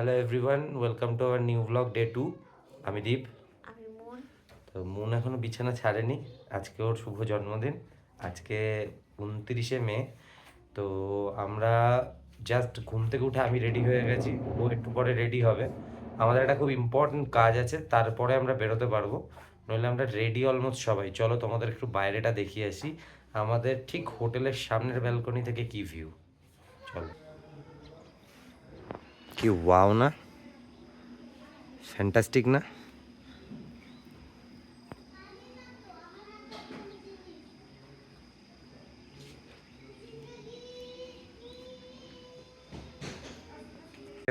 Hello everyone, welcome to our new blog day 2। আমি দীপ। আমি মন। তো মন এখনও বিছানা ছাড়েনি। আজকে ওর শুভ জন্মদিন, আজকে 29শে মে। তো আমরা জাস্ট ঘুম থেকে উঠে আমি রেডি হয়ে গেছি, ও একটু পরে রেডি হবে। আমাদের একটা খুব ইম্পর্টেন্ট কাজ আছে, তারপরে আমরা বেরোতে পারবো, নইলে আমরা রেডি অলমোস্ট সবাই। চলো তোমাদের একটু বাইরেটা দেখিয়ে আসি, আমাদের ঠিক হোটেলের সামনের ব্যালকনি থেকে কি ভিউ। চলো। কি ওয়াও না, ফ্যান্টাস্টিক না?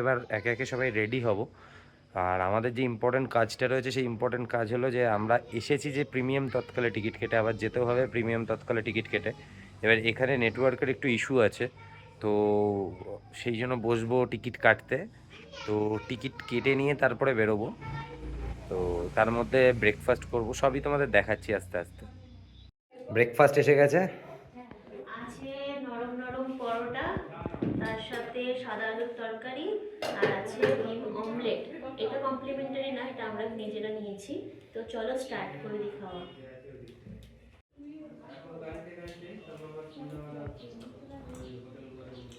এবার একে একে সবাই রেডি হব। আর আমাদের যে ইম্পর্টেন্ট কাজটা রয়েছে, সেই ইম্পর্টেন্ট কাজ হলো যে আমরা এসেছি যে প্রিমিয়াম তৎকালে টিকিট কেটে, আবার যেতেও হবে প্রিমিয়াম তৎকালে টিকিট কেটে। এবার এখানে নেটওয়ার্কের একটু ইস্যু আছে, তো সেই জন্য বসবো টিকিট কাটতে। তো টিকিট কেটে নিয়ে তারপরে বেরোবো। তো তার মধ্যে ব্রেকফাস্ট করব, সবই তোমাদের দেখাচ্ছি আস্তে আস্তে। ব্রেকফাস্ট এসে গেছে। আছে নরম নরম পরোটা, তার সাথে সাদা আলুর তরকারি, আর আছে ডিম অমলেট। এটা কমপ্লিমেন্টারি না, এটা আমরা নিজেরা নিয়েছি। তো চলো স্টার্ট করে দিই খাওয়া।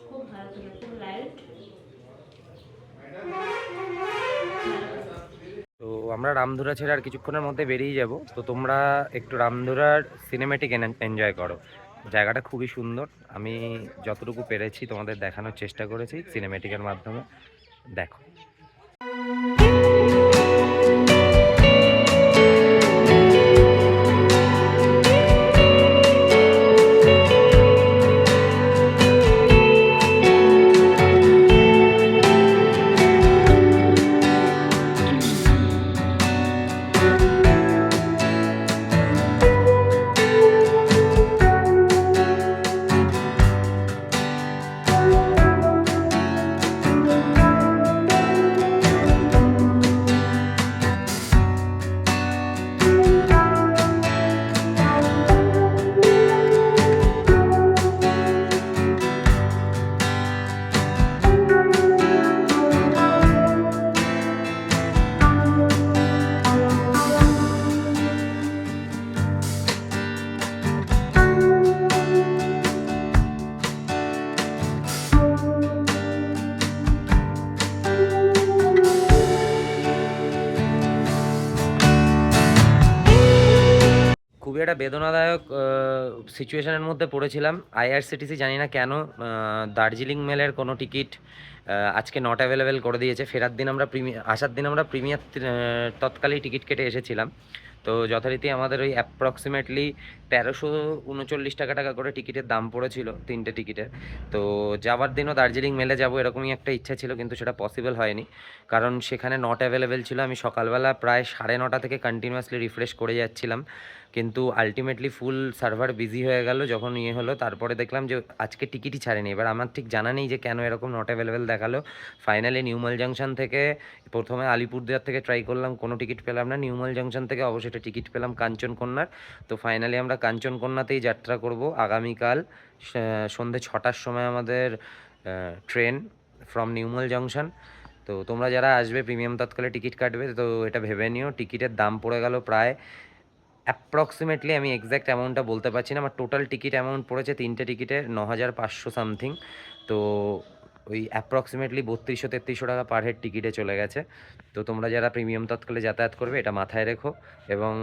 খুব ভালো ছিল, খুব লাইট। তো আমরা রামধুরা ছেড়ে আর কিছুক্ষণের মধ্যে বেরিয়ে যাব। তো তোমরা একটু রামধুরার সিনেমেটিক এনজয় করো, জায়গাটা খুবই সুন্দর। আমি যতটুকু পেরেছি তোমাদের দেখানোর চেষ্টা করেছি সিনেমেটিকের মাধ্যমে, দেখো। খুবই একটা বেদনাদায়ক সিচুয়েশনের মধ্যে পড়েছিলাম। আইআরসিটিসি জানি না কেন দার্জিলিং মেলের কোনো টিকিট আজকে নট অ্যাভেলেবেল করে দিয়েছে। ফেরার দিন আমরা আসার দিন আমরা প্রিমিয়ার তৎকালেই টিকিট কেটে এসেছিলাম। তো যথারীতি আমাদের ওই অ্যাপ্রক্সিমেটলি 1339 টাকা করে টিকিটের দাম পড়েছিল তিনটে টিকিটের। তো যাওয়ার দিনও দার্জিলিং মেলে যাব এরকমই একটা ইচ্ছা ছিল, কিন্তু সেটা পসিবল হয়নি, কারণ সেখানে নট অ্যাভেলেবেল ছিল। আমি সকালবেলা প্রায় 9:30 থেকে কন্টিনিউয়াসলি রিফ্রেশ করে যাচ্ছিলাম, কিন্তু আলটিমেটলি ফুল সার্ভার বিজি হয়ে গেল। যখন হলো তারপরে দেখলাম যে আজকে টিকিটই ছাড়েনি। এবার আমার ঠিক জানা নেই যে কেন এরকম নট অ্যাভেলেবেল দেখালো। ফাইনালি নিউমাল জাংশন থেকে, প্রথমে আলিপুরদুয়ার থেকে ট্রাই করলাম, কোনো টিকিট পেলাম না। নিউমাল জাংশন থেকে অবশেষে টিকিট পেলাম কাঞ্চনকন্যার। তো ফাইনালি আমরা কাঞ্চনকন্যাতেই যাত্রা করব আগামীকাল সন্ধ্যে 6টার সময় আমাদের ট্রেন ফ্রম নিউমাল জাংশন। তো তোমরা যারা আসবে প্রিমিয়াম তৎকালে টিকিট কাটবে, তো এটা ভেবে নিও। টিকিটের দাম পড়ে গেল প্রায় অ্যাপ্রক্সিমেটলি, আমি এক্স্যাক্ট অ্যামাউন্টটা বলতে পারছি না, আমার টোটাল টিকিট অ্যামাউন্ট পড়েছে তিনটে টিকিটে 9,500 সামথিং। তো ওই অ্যাপ্রক্সিমেটলি 3200-3300 টাকা পার হেড টিকিটে চলে গেছে। তো তোমরা যারা প্রিমিয়াম তৎকালে যাতায়াত করবে এটা মাথায় রেখো। এবং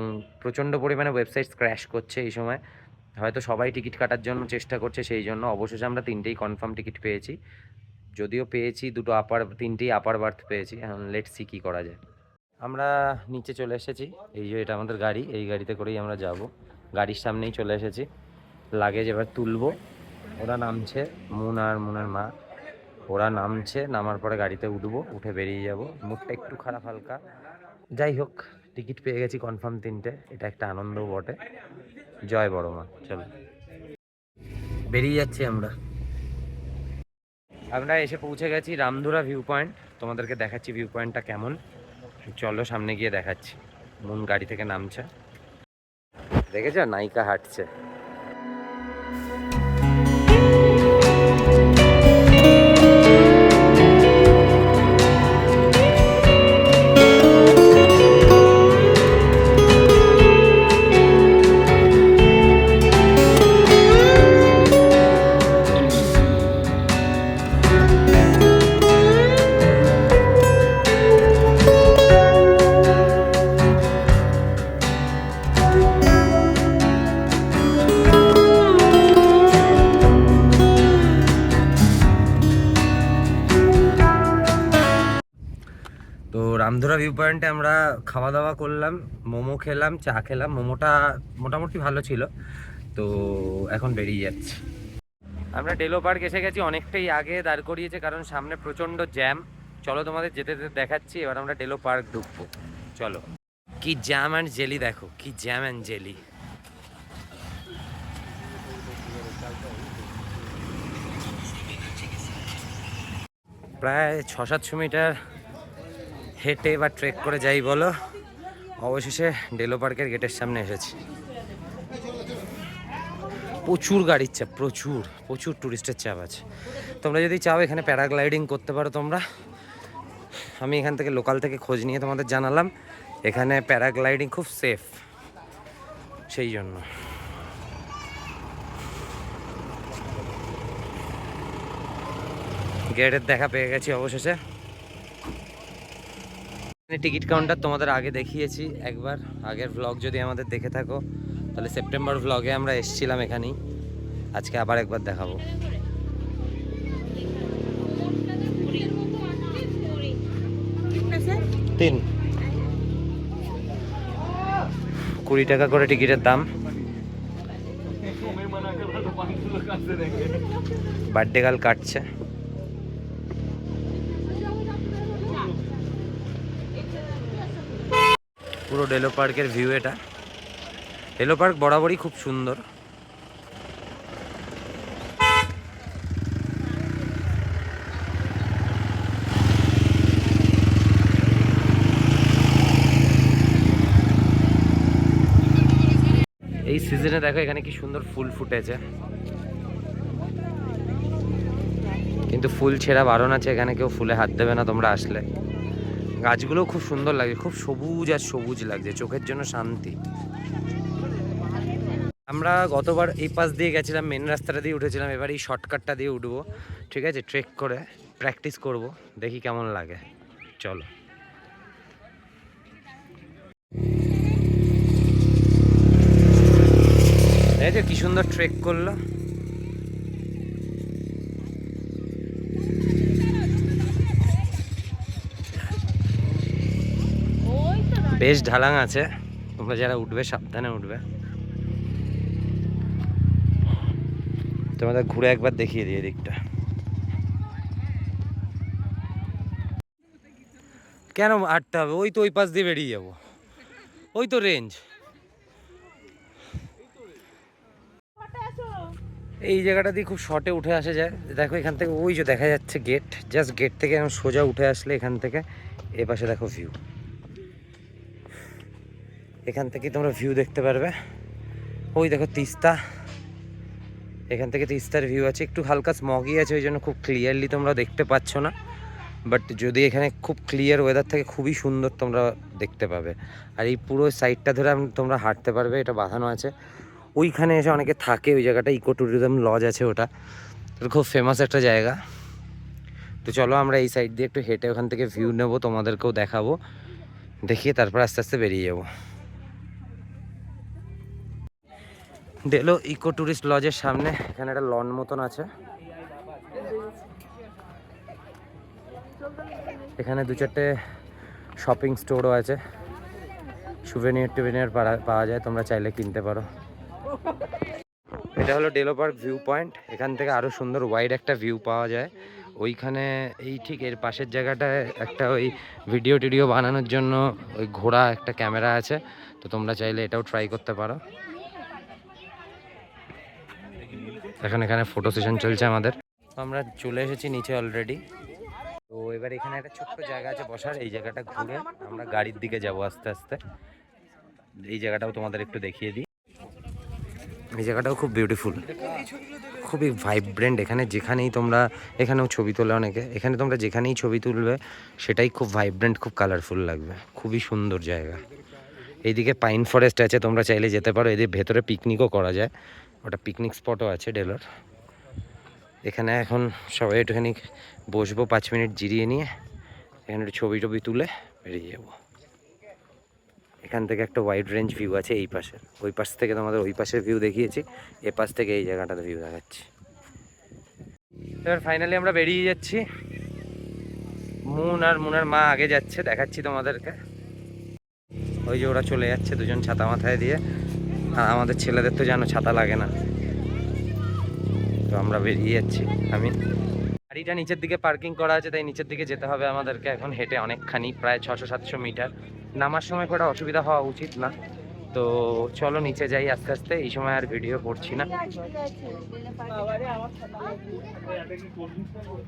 প্রচণ্ড পরিমাণে ওয়েবসাইট ক্র্যাশ করছে এই সময়, হয়তো সবাই টিকিট কাটার জন্য চেষ্টা করছে, সেই জন্য অবশেষে আমরা তিনটেই কনফার্ম টিকিট পেয়েছি। যদিও পেয়েছি দুটো তিনটেই আপার বার্থ পেয়েছি। এখন লেটস সি কী করা যায়। আমরা নিচে চলে এসেছি, এই যে এটা আমাদের গাড়ি, এই গাড়িতে করেই আমরা যাব। গাড়ির সামনেই চলে এসেছি, লাগেজ এবার তুলবো। ওরা নামছে, মুন আর মুনের মা, ওরা নামছে, নামার পরে গাড়িতে উঠবো, উঠে বেরিয়ে যাব। মুডটা একটু খারাপ হালকা, যাই হোক টিকিট পেয়ে গেছি কনফার্ম তিনটে, এটা একটা আনন্দও বটে। জয় বড় মা। চলো বেরিয়ে যাচ্ছি আমরা। আমরা এসে পৌঁছে গেছি রামধুরা ভিউ পয়েন্ট, তোমাদেরকে দেখাচ্ছি ভিউ পয়েন্টটা কেমন। চলো সামনে গিয়ে দেখাচ্ছি। মুন গাড়ি থেকে নামছে, দেখেছ নায়িকা হাঁটছে। রামধুরা ভিউ পয়েন্টে আমরা খাওয়া দাওয়া করলাম, মোমো খেলাম, চা খেলাম। মোমোটা মোটামুটি ভালো ছিল। তো এখন বেরিয়ে যাচ্ছি। আমরা ডেলো পার্ক এসে গেছি, অনেকটাই আগে দাঁড় করিয়েছে কারণ সামনে প্রচণ্ড জ্যাম। চলো তোমাদের যেতে যেতে দেখাচ্ছি। এবার আমরা ডেলো পার্ক ঢুকবো, চলো। কি জ্যাম অ্যান্ড জেলি, দেখো কি জ্যাম অ্যান্ড জেলি। প্রায় 600-700 মিটার হেঁটে বা ট্রেক করে যাই বলো, অবশেষে ডেলো পার্কের গেটের সামনে এসেছি। প্রচুর গাড়ির চাপ, প্রচুর প্রচুর টুরিস্টের চাপ আছে। তোমরা যদি চাও এখানে প্যারাগ্লাইডিং করতে পারো তোমরা। আমি এখান থেকে লোকাল থেকে খোঁজ নিয়ে তোমাদের জানালাম এখানে প্যারাগ্লাইডিং খুব সেফ, সেই জন্য। গেটের দেখা পেয়ে গেছি অবশেষে। টিকিট কাউন্টার তোমাদের আগে দেখিয়েছি একবার, আগের ভ্লগ যদি আমাদের দেখে থাকো তাহলে সেপ্টেম্বর ভ্লগে আমরা এসেছিলাম এখানেই। আজকে আবার একবার দেখাবো। 20 টাকা করে টিকিটের দাম। বার্থডে গার্ল কাটছে। পুরো ডেলো পার্কের ভিউ এটা। ডেলো পার্ক বরাবরই খুব সুন্দর। এই সিজনে দেখো এখানে কি সুন্দর ফুল ফুটেছে, কিন্তু ফুল ছেঁড়া বারণ আছে, এখানে কেউ ফুলে হাত দেবে না তোমরা আসলে। গাছগুলো খুব সুন্দর লাগে, খুব সবুজ আর সবুজ লাগছে, চোখের জন্য শান্তি। আমরা গতবার এই পাশ দিয়ে গেছিলাম, মেন রাস্তাটা দিয়ে উঠেছিলাম, এবার এই শর্টকাটটা দিয়ে উঠবো, ঠিক আছে? ট্রেক করে প্র্যাকটিস করব, দেখি কেমন লাগে। চলো। এই যে কি সুন্দর ট্রেক করলো। বেশ ঢালাং আছে, তোমরা যারা উঠবে সাবধানে উঠবে। তোমাদের ঘুরে একবার দেখিয়ে দিই এদিকটা। কেন হাঁটতে হবে? ওই তো ওই পাশ দিয়ে বেরিয়ে যাবো, ওই তো রেঞ্জ। এই জায়গাটা দিয়ে খুব শর্টে উঠে আসা যায়। দেখো এখান থেকে ওই যে দেখা যাচ্ছে গেট, জাস্ট গেট থেকে সোজা উঠে আসলে এখান থেকে এ পাশে দেখো ভিউ। এখান থেকে তোমরা ভিউ দেখতে পারবে। ওই দেখো তিস্তা, এখান থেকে তিস্তার ভিউ আছে। একটু হালকা স্মগি আছে, ওই জন্য খুব ক্লিয়ারলি তোমরা দেখতে পাচ্ছ না, বাট যদি এখানে খুব ক্লিয়ার ওয়েদার থাকে খুবই সুন্দর তোমরা দেখতে পাবে। আর এই পুরো সাইডটা ধরে তোমরা হাঁটতে পারবে, এটা বাঁধানো আছে। ওইখানে এসে অনেকে থাকে, ওই জায়গাটা ইকো ট্যুরিজম লজ আছে, ওটা খুব ফেমাস একটা জায়গা। তো চলো আমরা এই সাইড দিয়ে একটু হেঁটে ওখান থেকে ভিউ নেবো, তোমাদেরকেও দেখাবো, দেখিয়ে তারপর আস্তে আস্তে বেরিয়ে যাবো। ডেলো ইকো ট্যুরিস্ট লজের সামনে এখানে একটা লন মতন আছে, এখানে 2-4টে শপিং স্টোরও আছে, সুভেনিয়ার পাওয়া যায়, তোমরা চাইলে কিনতে পারো। এটা হলো ডেলো পার্ক ভিউ পয়েন্ট। এখান থেকে আরও সুন্দর ওয়াইড একটা ভিউ পাওয়া যায়। ওইখানে এই ঠিক এর পাশের জায়গাটায় একটা ওই ভিডিও টিডিও বানানোর জন্য ওই ঘোড়া একটা ক্যামেরা আছে, তো তোমরা চাইলে এটাও ট্রাই করতে পারো। এখন এখানে ফটো সেশন চলছে আমাদের। আমরা চলে এসেছি নিচে অলরেডি। তো এবার এখানে একটা ছোট্ট জায়গা আছে বসার, এই জায়গাটা ঘুরে আমরা গাড়ির দিকে যাব আস্তে আস্তে। এই জায়গাটাও তোমাদের একটু দেখিয়ে দিই। এই জায়গাটাও খুব বিউটিফুল, খুবই ভাইব্রেন্ট। এখানে যেখানেই তোমরা, এখানেও ছবি তোলে অনেকে, এখানে তোমরা যেখানেই ছবি তুলবে সেটাই খুব ভাইব্রেন্ট, খুব কালারফুল লাগবে, খুবই সুন্দর জায়গা। এইদিকে পাইন ফরেস্ট আছে, তোমরা চাইলে যেতে পারো। এদের ভেতরে পিকনিকও করা যায়, ওটা পিকনিক স্পটও আছে ডেলোর। এখানে এখন সবাই একটুখানি বসবো, 5 মিনিট জিরিয়ে নিয়ে এখানে একটু ছবি টবি তুলে বেরিয়ে যাবো। এখান থেকে একটা ওয়াইড রেঞ্জ ভিউ আছে এই পাশের, ওই পাশ থেকে তোমাদের ওই পাশের ভিউ দেখিয়েছি, এ পাশ থেকে এই জায়গাটার ভিউ দেখাচ্ছি। এবার ফাইনালি আমরা বেরিয়ে যাচ্ছি। মুন আর মুনের মা আগে যাচ্ছে, দেখাচ্ছি তোমাদেরকে। ওই যে ওরা চলে যাচ্ছে দুজন ছাতা মাথায় দিয়ে। আর আমাদের ছেলেদের তো জানো ছাতা লাগে না, তো আমরা বেরিয়ে যাচ্ছি। আমি গাড়িটা নিচের দিকে পার্কিং করা আছে, তাই নিচের দিকে যেতে হবে আমাদেরকে এখন হেঁটে অনেকখানি, প্রায় 600-700 মিটার। নামার সময় কোনো অসুবিধা হওয়া উচিত না। তো চলো নিচে যাই আস্তে আস্তে, এই সময় আর ভিডিও করছি না।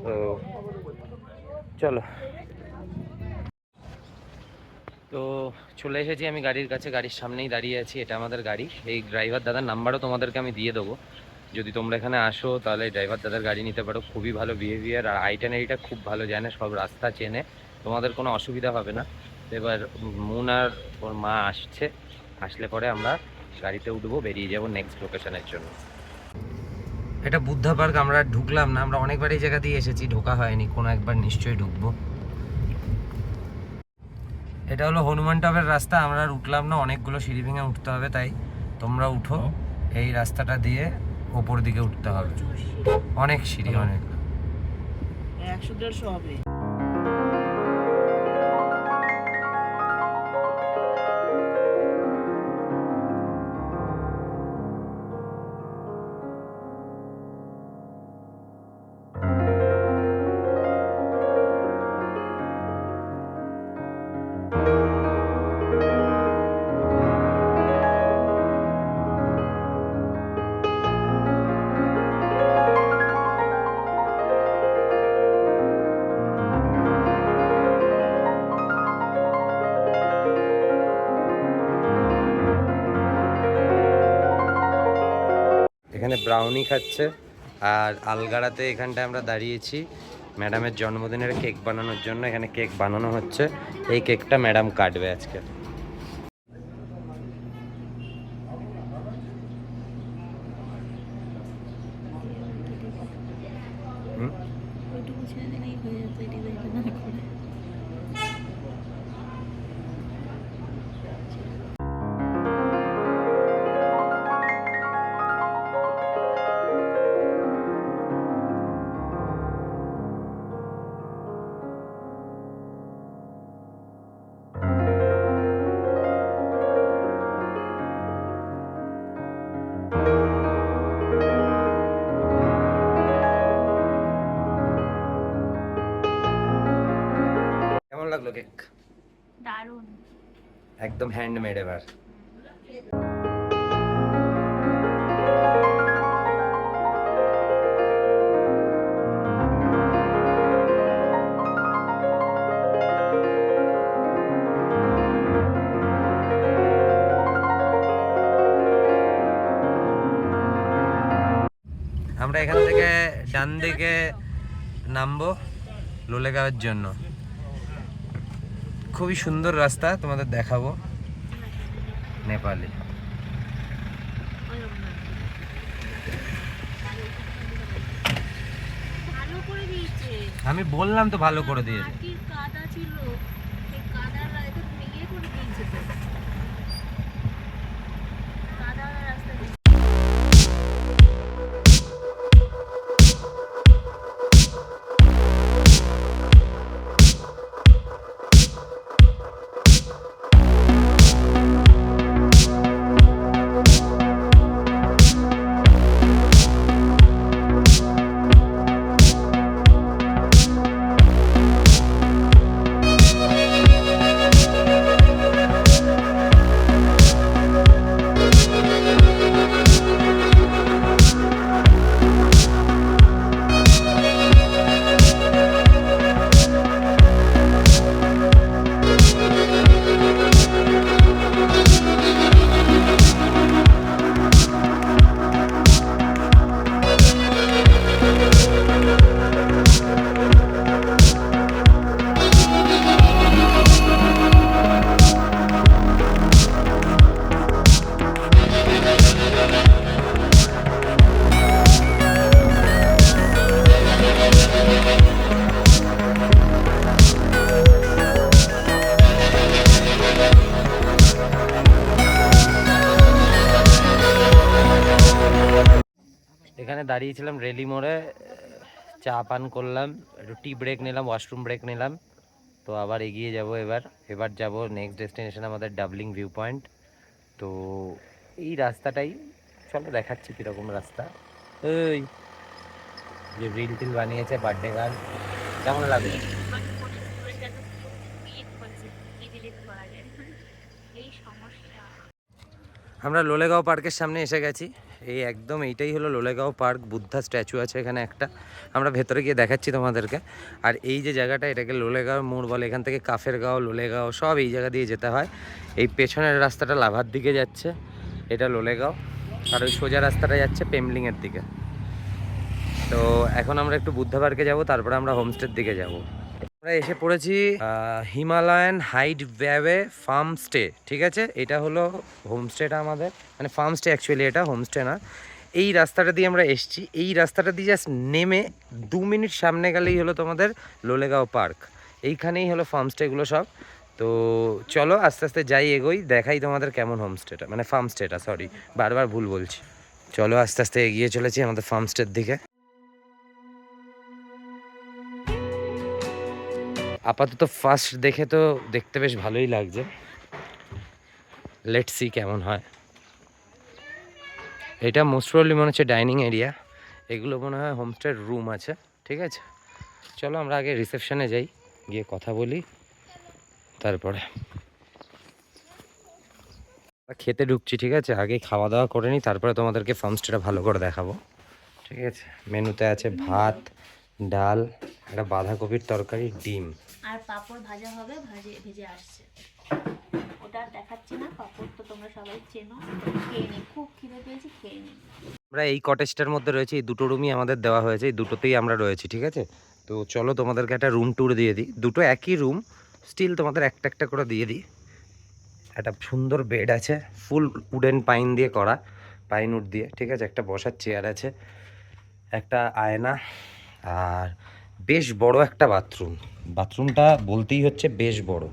তো চলো। তো চলে এসেছি আমি গাড়ির কাছে, গাড়ির সামনেই দাঁড়িয়ে আছি। এটা আমাদের গাড়ি। এই ড্রাইভার দাদার নাম্বারও তোমাদেরকে আমি দিয়ে দেবো, যদি তোমরা এখানে আসো তাহলে ড্রাইভার দাদার গাড়ি নিতে পারো। খুবই ভালো বিহেভিয়ার, আর আইটেনারিটা খুব ভালো জানে, সব রাস্তা চেনে, তোমাদের কোনো অসুবিধা হবে না। তো এবার মুন আর ওর মা আসছে, আসলে পরে আমরা গাড়িতে উঠবো, বেরিয়ে যাব নেক্সট লোকেশনের জন্য। এটা বুদ্ধা পার্ক, আমরা ঢুকলাম না, আমরা অনেকবার এই জায়গা দিয়ে এসেছি, ঢোকা হয়নি, কোনো একবার নিশ্চয়ই ঢুকবো। এটা হলো হনুমান টবের রাস্তা, আমরা আর উঠলাম না, অনেকগুলো সিঁড়ি ভেঙে উঠতে হবে, তাই তোমরা উঠো। এই রাস্তাটা দিয়ে ওপর দিকে উঠতে হবে, অনেক সিঁড়ি, অনেক। 100-150 হবে। এখানে ব্রাউনি খাচ্ছে, আর আলগাড়াতে এখানটায় আমরা দাঁড়িয়েছি ম্যাডামের জন্মদিনের কেক বানানোর জন্য। এখানে কেক বানানো হচ্ছে, এই কেকটা ম্যাডাম কাটবে আজকে। হুম, ওইটুকু ছেড়ে দিলেই হয়ে যেত, ডিজাইনটা না করে। কেমন লাগলো কেক? দারুণ। একদম হ্যান্ডমেড এবার। আমরা এখান থেকে ডান দিকে নামবো লোলেগাঁওয়ের জন্য। খুবই সুন্দর রাস্তা, তোমাদের দেখাবো। নেপালি ভালো করে দিয়েছে, আমি বললাম তো ভালো করে দিয়েছে। মাটির কাদা ছিল, সেই কাদার একদম ইয়ে করে দিয়েছে তো, কাদা রাস্তা দিয়ে। এখানে দাঁড়িয়েছিলাম রেলি মোড়ে, চা পান করলাম, একটু টি ব্রেক নিলাম, ওয়াশরুম ব্রেক নিলাম। তো আবার এগিয়ে যাব এবার যাব নেক্সট ডেস্টিনেশন আমাদের ডাবলিং ভিউ পয়েন্ট। তো এই রাস্তাটাই, চলো দেখাচ্ছি কীরকম রাস্তা। এই যে রিল টিল বানিয়েছে বার্থডে গার্ল, কেমন লাগলো? আমরা লোলেগাঁও পার্কের সামনে এসে গেছি। এই একদম এইটাই হলো লোলেগাঁও পার্ক, বুদ্ধা স্ট্যাচু আছে এখানে একটা, আমরা ভেতরে গিয়ে দেখাচ্ছি তোমাদেরকে। আর এই যে জায়গাটা, এটাকে লোলেগাঁও মোড় বলে। এখান থেকে কাফেরগাঁও, লোলেগাঁও সব এই জায়গা দিয়ে যেতে হয়। এই পেছনের রাস্তাটা লাভার দিকে যাচ্ছে, এটা লোলেগাঁও। আর ওই সোজা রাস্তাটা যাচ্ছে পেমলিংয়ের দিকে। তো এখন আমরা একটু বুদ্ধা পার্কে যাবো, তারপরে আমরা হোমস্টের দিকে যাব। আমরা এসে পড়েছি হিমালয়ান হাইড ভ্যাওয়ে ফার্ম স্টে, ঠিক আছে? এটা হলো হোমস্টেটা আমাদের, মানে ফার্ম স্টে অ্যাকচুয়ালি, এটা হোমস্টে না। এই রাস্তাটা দিয়ে আমরা এসেছি, এই রাস্তাটা দিয়ে জাস্ট নেমে 2 মিনিট সামনে গেলেই হলো তোমাদের লোলেগাঁও পার্ক। এইখানেই হলো ফার্ম স্টেগুলো সব। তো চলো আস্তে আস্তে যাই, এগোই, দেখাই তোমাদের কেমন হোমস্টেটা, মানে ফার্ম স্টেটা, সরি বারবার ভুল বলছি। চলো আস্তে আস্তে এগিয়ে চলেছি আমাদের ফার্ম স্টের দিকে। আপাতত ফার্স্ট দেখে তো দেখতে বেশ ভালোই লাগছে, লেটস সি কেমন হয়। এটা মোস্ট প্রবলি মনে হচ্ছে ডাইনিং এরিয়া, এগুলো মনে হয় হোমস্টের রুম আছে, ঠিক আছে? চলো আমরা আগে রিসেপশনে যাই, গিয়ে কথা বলি, তারপরে খেতে ঢুকছি, ঠিক আছে? আগে খাওয়া দাওয়া করে নিই, তারপরে তোমাদেরকে ফার্মস্টেটা ভালো করে দেখাবো, ঠিক আছে? মেনুতে আছে ভাত, ডাল, একটা বাঁধাকপির তরকারি, ডিম, আর পাঁপড় ভাজা হবে, ভেজে আসছে। ওটা আর দেখাচ্ছি না, পাঁপড় তো তোমরা সবাই চেনো। খেয়ে নি, খুব খিদে পেয়েছি, খেয়ে নি। আমরা এই কটেজটার মধ্যে রয়েছে, এই দুটো রুমই আমাদের দেওয়া হয়েছে, এই দুটোতেই আমরা রয়েছি, ঠিক আছে? তো চলো তোমাদেরকে একটা রুম ট্যুর দিয়ে দিই। দুটো একই রুম, স্টিল তোমাদের একটা একটা করে দিয়ে দিই। একটা সুন্দর বেড আছে, ফুল উডেন পাইন দিয়ে করা, পাইন উড দিয়ে, ঠিক আছে? একটা বসার চেয়ার আছে, একটা আয়না, আর বেশ বড় একটা বাথরুম। বাথরুমটা বলতেই হচ্ছে বেশ বড়,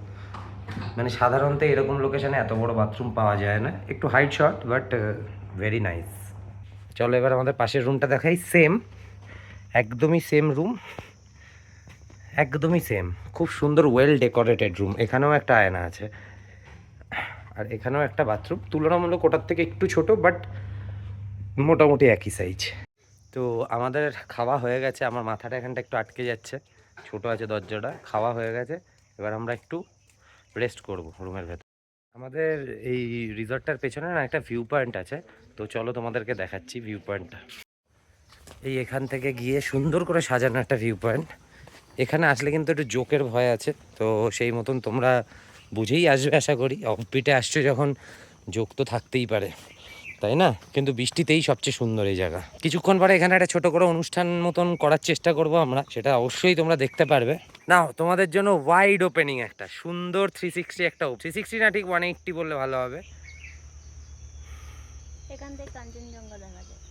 মানে সাধারণত এরকম লোকেশনে এত বড় বাথরুম পাওয়া যায় না, একটু height short but very nice. চলো এবার আমাদের পাশের রুমটা দেখাই, সেম, একদমই সেম রুম, একদমই সেম, খুব সুন্দর ওয়েল ডেকোরেটেড রুম। এখানেও একটা আয়না আছে, আর এখানেও একটা বাথরুম, তুলনামূলক ওটার থেকে একটু ছোট বাট মোটামুটি একই সাইজ। তো আমাদের খাওয়া হয়ে গেছে, আমার মাথাটা এখানটা একটু আটকে যাচ্ছে, ছোট আছে দরজাটা। খাওয়া হয়ে গেছে, এবার আমরা একটু রেস্ট করব রুমের ভেতর। আমাদের এই রিসর্টটার পেছনে না একটা ভিউ পয়েন্ট আছে, তো চলো তোমাদেরকে দেখাচ্ছি ভিউ পয়েন্টটা। এই এখান থেকে গিয়ে সুন্দর করে সাজানো একটা ভিউ পয়েন্ট। এখানে আসলে কিন্তু একটু জোকের ভয় আছে, তো সেই মতন তোমরা বুঝেই আসবে আশা করি, অফবিটে আসছো যখন, জোক তো থাকতেই পারে, তাই না? কিন্তু বৃষ্টিতেই সবচেয়ে সুন্দর এই জায়গা। কিছুক্ষণ পরে এখানে একটা ছোট করে অনুষ্ঠান মতন করার চেষ্টা করব আমরা, সেটা অবশ্যই তোমরা দেখতে পারবে। নাও তোমাদের জন্য ওয়াইড ওপেনিং একটা সুন্দর 360, একটা 360 না, ঠিক 180 বললে ভালো হবে। এখান থেকে কাঞ্চনজঙ্ঘা দেখা যায়,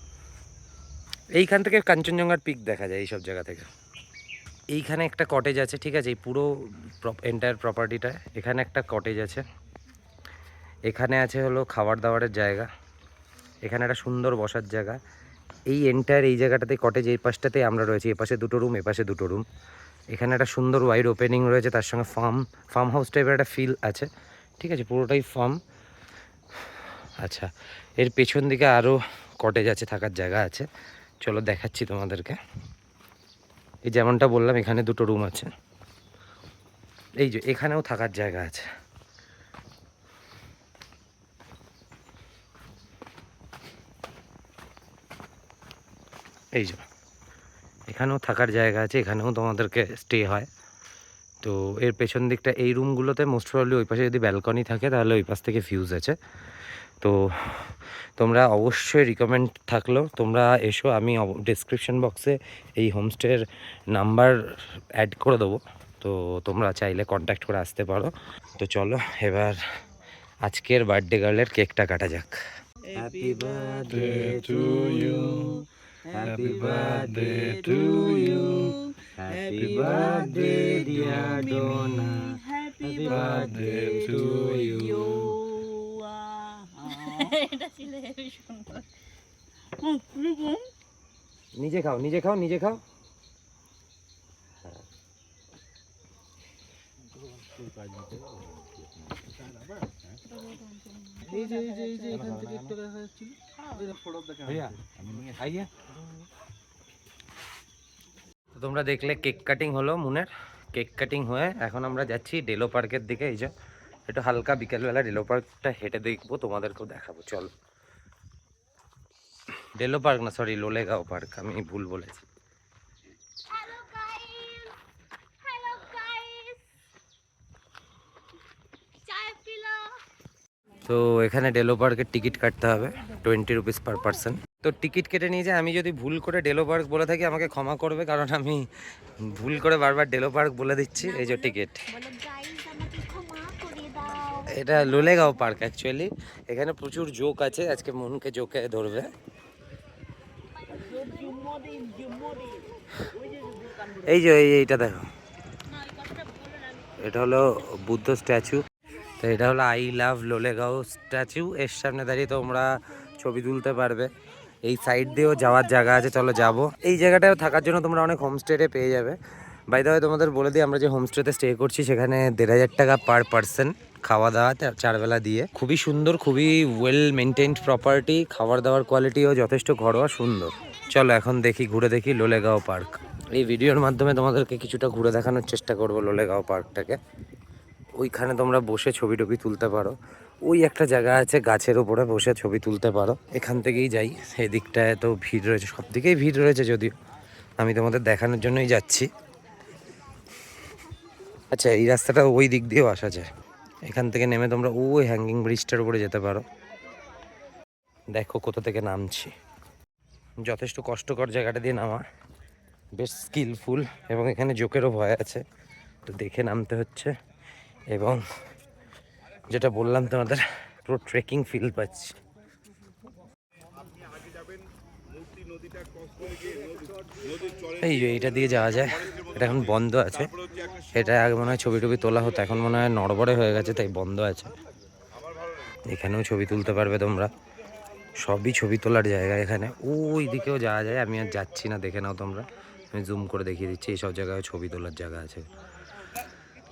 এইখান থেকে কাঞ্চনজঙ্ঘার পিক দেখা যায় এইসব জায়গা থেকে। এইখানে একটা কটেজ আছে, ঠিক আছে? এই পুরো এন্টায়ার প্রপার্টিটা, এখানে একটা কটেজ আছে, এখানে আছে হলো খাবার দাবারের জায়গা, এখানে একটা সুন্দর বসার জায়গা। এই এন্টায়ার এই জায়গাটাতে কটেজ, এই পাশটাতেই আমরা রয়েছি, এ পাশে দুটো রুম, এ পাশে দুটো রুম। এখানে একটা সুন্দর ওয়াইড ওপেনিং রয়েছে, তার সঙ্গে ফার্ম হাউস টাইপের একটা ফিল আছে, ঠিক আছে? পুরোটাই ফার্ম। আচ্ছা, এর পেছন দিকে আরও কটেজ আছে, থাকার জায়গা আছে, চলো দেখাচ্ছি তোমাদেরকে। এই যেমনটা বললাম, এখানে দুটো রুম আছে, এই যে এখানেও থাকার জায়গা আছে। এই যে এখানেও থাকার জায়গা আছে, এখানেও তোমাদেরকে স্টে হয়। তো এর পেছন দিকটা এই রুমগুলোতে মোস্ট প্রবলি ওই পাশে যদি ব্যালকনি থাকে তাহলে ওই পাশ থেকে ভিউজ আছে। তো তোমরা অবশ্যই রিকমেন্ড থাকলো তোমরা এসো, আমি ডেসক্রিপশন বক্সে এই হোমস্টের নাম্বার অ্যাড করে দেবো, তো তোমরা চাইলে কন্ট্যাক্ট করে আসতে পারো। তো চলো এবার আজকের বার্থডে গার্লের কেকটা কাটা যাক। Happy birthday to you, happy birthday to you, happy birthday dear Dona, happy birthday to you. এটা ছিল হেবি সুন্দর। নিজে খাও, নিজে খাও, নিজে খাও। তো তোমরা দেখলে কেক কাটিং হলো মুনের। কেক কাটিং হয়ে এখন আমরা যাচ্ছি ডেলো পার্কের দিকে। এই যে একটু হালকা বিকেলবেলা ডেলো পার্কটা হেঁটে দেখবো, তোমাদেরকেও দেখাবো। চলো, ডেলো পার্ক না, সরি লোলেগাঁও পার্ক, আমি ভুল বলেছি। হ্যালো গাইস, হ্যালো গাইস, চায় পিলো। তো এখানে ডেলো পার্কের টিকিট কাটতে হবে 20 রুপিস পার পার্সন। তো টিকিট কেটে নিয়ে যায়। আমি যদি ভুল করে ডেলো পার্ক বলে থাকি আমাকে ক্ষমা করবে, কারণ আমি ভুল করে বারবার ডেলো পার্ক বলে দিচ্ছি। এই যে টিকিট, বলো গাইস আমাকে ক্ষমা করে দাও। এটা লোলেগাঁও পার্ক অ্যাকচুয়ালি। এখানে প্রচুর জোক আছে, আজকে মনকে জোকে ধরবে। এই যে এইটা দেখো, এটা হলো বুদ্ধ স্ট্যাচু। তো এটা হলো আই লাভ লোলেগাঁও স্ট্যাচু। এর সামনে দাঁড়িয়ে তোমরা ছবি তুলতে পারবে। এই সাইড দিয়েও যাওয়ার জায়গা আছে, চলো যাবো। এই জায়গাটায় থাকার জন্য তোমরা অনেক হোমস্টেতে পেয়ে যাবে। বাই দ্য ওয়ে তোমাদের বলে দিই, আমরা যে হোমস্টেতে স্টে করছি সেখানে 1500 টাকা পার পার্সন, খাওয়া দাওয়া 4 বেলা দিয়ে। খুবই সুন্দর, খুবই ওয়েল মেনটেন্ড প্রপার্টি। খাবার দাবার কোয়ালিটিও যথেষ্ট ঘরোয়া, সুন্দর। চলো এখন দেখি, ঘুরে দেখি লোলেগাঁও পার্ক। এই ভিডিওর মাধ্যমে তোমাদেরকে কিছুটা ঘুরে দেখানোর চেষ্টা করবো লোলেগাঁও পার্কটাকে। ওইখানে তোমরা বসে ছবি টবি তুলতে পারো। ওই একটা জায়গা আছে, গাছের উপরে বসে ছবি তুলতে পারো। এখান থেকেই যাই। এদিকটায় তো ভিড় রয়েছে, সব দিকেই ভিড় রয়েছে, যদিও আমি তোমাদের দেখানোর জন্যই যাচ্ছি। আচ্ছা, এই রাস্তাটা ওই দিক দিয়েও আসা যায়। এখান থেকে নেমে তোমরা ওই হ্যাঙ্গিং ব্রিজটার উপরে যেতে পারো। দেখো কোথা থেকে নামছি। যথেষ্ট কষ্টকর জায়গাটা দিয়ে নামা, বেশ স্কিলফুল, এবং এখানে জোকেরও ভয় আছে, তো দেখে নামতে হচ্ছে। এবং যেটা বললাম তোমাদের, পুরো ট্রেকিং ফিল পাচ্ছি। এই যে এইটা দিয়ে যাওয়া যায়, এটা এখন বন্ধ আছে। এটা আগে মনে হয় ছবি টবি তোলা হতো, এখন মনে হয় নড়বড়ে হয়ে গেছে, তাই বন্ধ আছে। এখানেও ছবি তুলতে পারবে তোমরা, সবই ছবি তোলার জায়গা এখানে। ওই দিকেও যাওয়া যায়, আমি আর যাচ্ছি না, দেখে নাও তোমরা। আমি জুম করে দেখিয়ে দিচ্ছি, এইসব জায়গায় ছবি তোলার জায়গা আছে।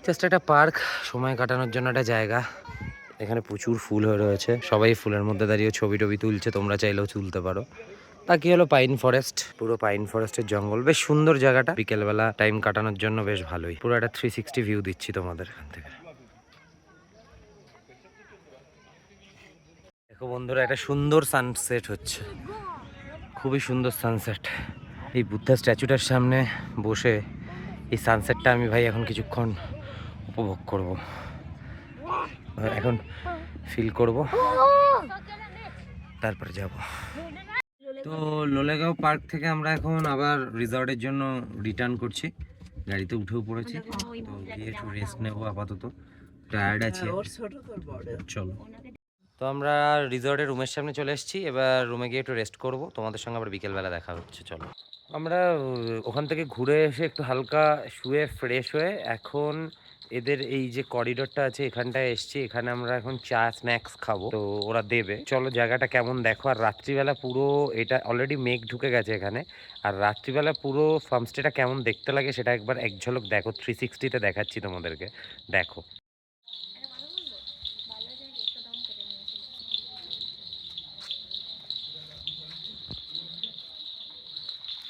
জাস্ট একটা পার্ক, সময় কাটানোর জন্য একটা জায়গা। এখানে প্রচুর ফুল হয়ে রয়েছে, সবাই ফুলের মধ্যে দাঁড়িয়ে ছবি টবি তুলছে, তোমরা চাইলেও তুলতে পারো। বাকি হলো পাইন ফরেস্ট, পুরো পাইন ফরেস্টের জঙ্গল, বেশ সুন্দর জায়গাটা। বিকেলবেলা টাইম কাটানোর জন্য বেশ ভালোই। পুরো একটা 360 ভিউ দিচ্ছি তোমাদের এখান থেকে। দেখো বন্ধুরা, একটা সুন্দর সানসেট হচ্ছে, খুবই সুন্দর সানসেট। এই বুদ্ধা স্ট্যাচুটার সামনে বসে এই সানসেটটা আমি ভাই এখন কিছুক্ষণ উপভোগ করব, এখন ফিল করব, তারপরে যাব। তো লোলেগাঁও পার্ক থেকে আমরা এখন আবার রিসর্টের জন্য রিটার্ন করছি। গাড়িতে উঠেও পড়েছি, তো গিয়ে একটু রেস্ট নেবো আপাতত, টায়ার্ড আছি। চলো, তো আমরা রিসর্টের রুমের সামনে চলে এসেছি। এবার রুমে গিয়ে একটু রেস্ট করব, তোমাদের সঙ্গে আবার বিকেলবেলা দেখা হচ্ছে। চলো, আমরা ওখান থেকে ঘুরে এসে একটু হালকা শুয়ে ফ্রেশ হয়ে এখন এদের এই যে করিডোরটা আছে এখানটায় এসছি। এখানে আমরা এখন চা স্ন্যাক্স খাবো, তো ওরা দেবে। চলো জায়গাটা কেমন দেখো। আর রাত্রিবেলা পুরো, এটা অলরেডি মেঘ ঢুকে গেছে এখানে, আর রাত্রিবেলা পুরো ফার্মস্টেটা কেমন দেখতে লাগে সেটা একবার এক ঝলক দেখো। 360-তে দেখাচ্ছি তোমাদেরকে, দেখো।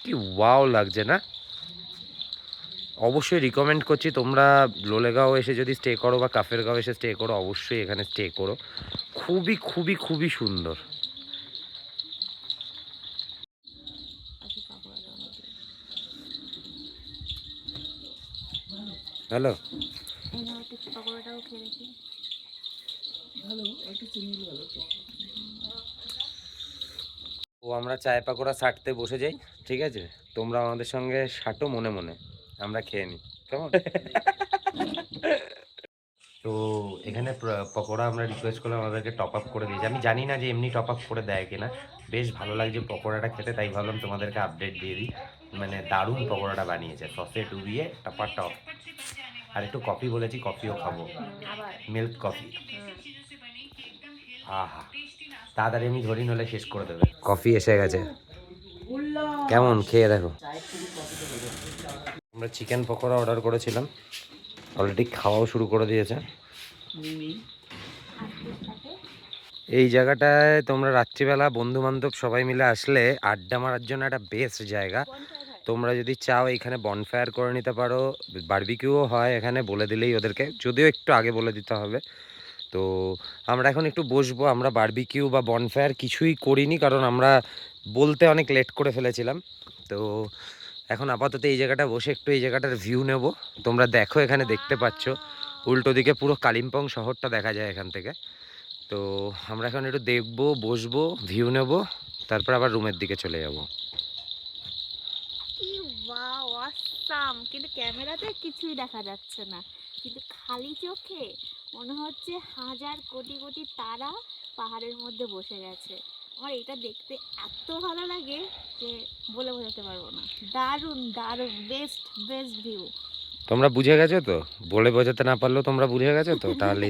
কি ওয়াও লাগছে না? অবশ্যই রিকমেন্ড করছি, তোমরা লোলেগাঁও এসে যদি স্টে করো বা কাফেরগাঁও এসে স্টে করো, অবশ্যই এখানে স্টে করো। খুবই খুবই খুবই সুন্দর। হ্যালো, ও আমরা চায় পাকোড়া ছাড়তে বসে যাই, ঠিক আছে? তোমরা আমাদের সঙ্গে সাটো মনে মনে, আমরা খেয়ে নিই, কেমন? তো এখানে পকোড়া আমরা রিকোয়েস্ট করলাম, আমাদেরকে টপ আপ করে দিয়েছে। আমি জানি না যে এমনি টপ আপ করে দেয় কিনা। বেশ ভালো লাগছে পকোড়াটা খেতে, তাই ভাবলাম তোমাদেরকে আপডেট দিয়ে দিই। মানে দারুণ পকোড়াটা বানিয়েছে, সসে ডুবিয়ে টপা টপ। আর একটু কফি বলেছি, কফিও খাবো, মিল্ক কফি। আহা, তাড়াতাড়ি আমি ধরি, নলে শেষ করে দেবে। কফি এসে গেছে, কেমন খেয়ে দেখো। আমরা চিকেন পকোড়া অর্ডার করেছিলাম, অলরেডি খাওয়াও শুরু করে দিয়েছে। মিমি এই জায়গাটায় তোমরা রাত্রিবেলা বন্ধু বান্ধব সবাই মিলে আসলে আড্ডা মারার জন্য একটা বেস্ট জায়গা। তোমরা যদি চাও এখানে বনফায়ার করে নিতে পারো, বারবিকিউও হয় এখানে, বলে দিলেই ওদেরকে, যদিও একটু আগে বলে দিতে হবে। তো আমরা এখন একটু বসবো, আমরা বারবিকিউ বা বনফায়ার কিছুই করিনি কারণ আমরা বলতে অনেক লেট করে ফেলেছিলাম। তো এখন আপাতত এই জায়গাটা বসে একটু এই জায়গাটার ভিউ নেব। তোমরা দেখো এখানে দেখতে পাচ্ছ উল্টো দিকে পুরো কালিম্পং শহরটা দেখা যায় এখান থেকে। তো আমরা এখন একটু দেখবো, বসবো, ভিউ নেব, তারপর আবার রুমের দিকে চলে যাব। কি ওয়াও অসাম, কিন্তু ক্যামেরাতে কিছুই দেখা যাচ্ছে না, কিন্তু খালি চোখে মনে হচ্ছে হাজার কোটি কোটি তারা পাহাড়ের মধ্যে বসে গেছে। আমার এটা দেখতে এত ভালো লাগে যে বলে বোঝাতে পারবো না। দারুণ দারুণ, বেস্ট বেস্ট ভিউ। তোমরা বুঝে গেছো তো? বলে বোঝাতে না পারলেও তোমরা বুঝে গেছো তো? তাহলে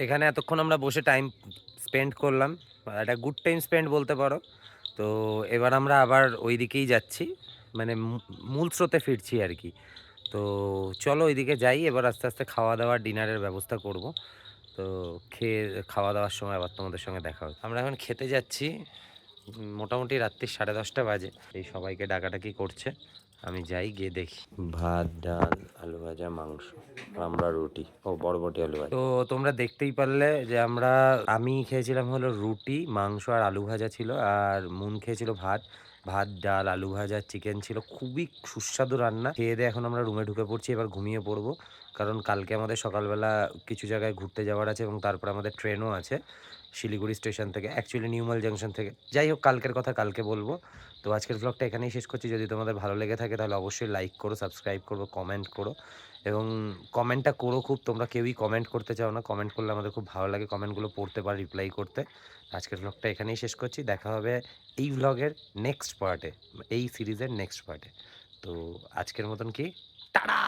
এখানে এতক্ষণ আমরা বসে টাইম স্পেন্ড করলাম, একটা গুড টাইম স্পেন্ড বলতে পারো। তো এবার আমরা আবার ওই দিকেই যাচ্ছি, মানে মূল স্রোতে ফিরছি আর কি। তো চলো ওইদিকে যাই, এবার আস্তে আস্তে খাওয়া দাওয়া ডিনারের ব্যবস্থা করব। তো খেয়ে খাওয়া দাওয়ার সময় আবার তোমাদের সঙ্গে দেখা হবে। আমরা এখন খেতে যাচ্ছি, মোটামুটি রাত্রি 10:30 বাজে। এই সবাইকে ডাকাডাকি করছে, আমি যাই গিয়ে দেখি। ভাত, ডাল, আলু ভাজা, মাংস, আমরা রুটি, ও বরবটি আলু ভাজা। তো তোমরা দেখতেই পারলে যে আমি খেয়েছিলাম হলো রুটি, মাংস আর আলু ভাজা ছিল, আর মুন খেয়েছিল ভাত। ভাত, ডাল, আলু ভাজা, চিকেন ছিল, খুবই সুস্বাদু রান্না। খেয়ে দিয়ে এখন আমরা রুমে ঢুকে পড়ছি, এবার ঘুমিয়ে পড়বো। কারণ কালকে আমাদের সকালবেলা কিছু জায়গায় ঘুরতে যাওয়ার আছে এবং তারপর আমাদের ট্রেনও আছে শিলিগুড়ি স্টেশন থেকে, অ্যাকচুয়ালি নিউমাল জাংশন থেকে। যাই হোক, কালকের কথা কালকে বলবো। তো আজকের ব্লগটা এখানেই শেষ করছি। যদি তোমাদের ভালো লেগে থাকে তাহলে অবশ্যই লাইক করো, সাবস্ক্রাইব করো, কমেন্ট করো, এবং কমেন্টটা করো খুব। তোমরা কেউই কমেন্ট করতে চাও না, কমেন্ট করলে আমাদের খুব ভালো লাগে কমেন্টগুলো পড়তে বা রিপ্লাই করতে। আজকের ব্লগটা এখানেই শেষ করছি, দেখা হবে এই ব্লগের নেক্সট পার্টে, এই সিরিজের নেক্সট পার্টে। তো আজকের মতন কি, টাটা।